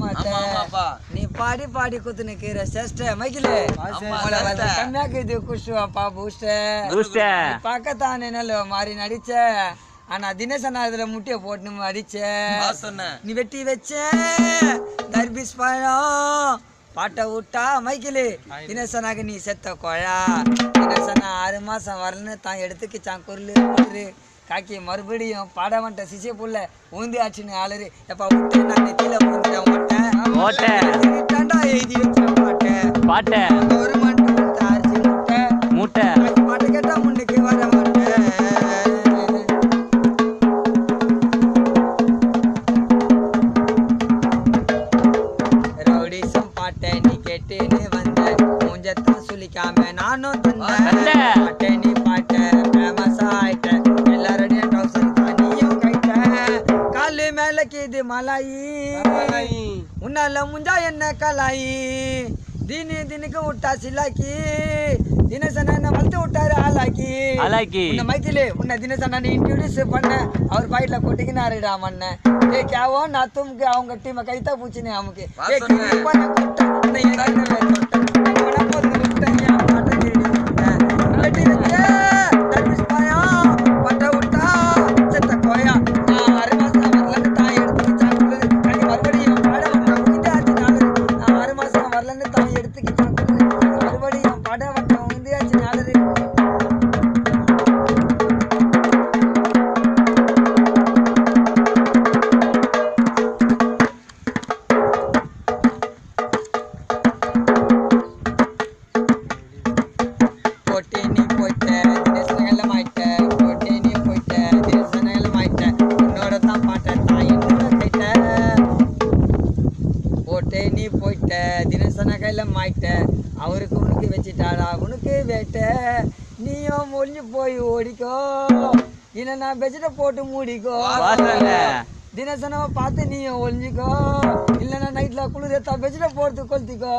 மாட்டேன் நீ பாடி பாடி குத்து நிக்கிற சேஷ்ட மைக்கிலே கம்மியாக்குது குஷ்வா பா பூஷ்ட பக்கத்தானே நல்ல மாறி நடிச்ச ஆனா தினேசனா இதுல முட்டிய போட்டு அடிச்ச நீ வெட்டி வச்ச தர்பீஸ் பழம் பாட்டை விட்டா மைக்கிலு தினேசனாக நீ செத்த கோழா தினேசனா 6 மாசம் வரலன்னு தான் எடுத்துக்கிச்சான் குரலு காக்கி மறுபடியும் பாட மாட்டேன் சிசிய புள்ள ஊந்தி ஆச்சுன்னு ஆளுரு எப்ப விட்டு நான் நெத்தியில போட்டுட்டேன் எழுதி வச்சேன் பாட்டை ஒரு மண்டை அரிசி மூட்டை பாட்டு கேட்டா முன்னுக்கு வர மாட்டேன் ரவுடிசம் பாட்டை நீ கேட்டுன்னு வந்த மூஞ்சத்தான் சுலிக்காம நானும் தந்தேன் பாட்டை நீ பாட்ட ஃபேமஸ் ஆயிட்ட இது மலாயி உன்னால முஞ்சா என்ன கலாயி தினுக்கு விட்டா சிலாக்கி தினசனா என்ன வளர்த்து விட்டாரு ஆளாக்கி உன்னை மைத்திலே உன்னை தினசனா இன்ட்ரோடியூஸ் பண்ண அவர் பாயிட்ல கொட்டிக்கினாருடா மண்ண ஏ கேவோ நான் தும்க்கு அவங்க டீமை கைத்தா பூச்சினே அமுக்கு நீ போயிட்ட தினசன கையில மாயிட்ட அவருக்கு உனக்கு வச்சுட்டாடா உனக்கு வேட்ட நீயும் ஒளிஞ்சு போய் ஓடிக்கோ இன நான் பெஜிட்ட போட்டு மூடிக்கோ தினசனவை பார்த்து நீயும் ஒளிஞ்சிக்கோ இல்லைன்னா நைட்ல குளிர்த்தா பெஜிட்ட போட்டு கொளுத்திக்கோ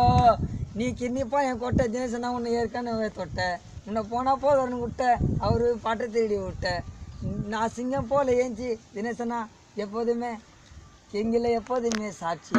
நீ கிண்ணிப்பா என் கொட்டை தினசனா உன்னை ஏற்கனவே தொட்ட உன்னை போனா போதும்னு விட்ட அவரு பாட்டை தேடி விட்ட நான் சிங்கம் போல ஏஞ்சி தினசனா எப்போதுமே கிங்கில எப்போதுமே சாட்சி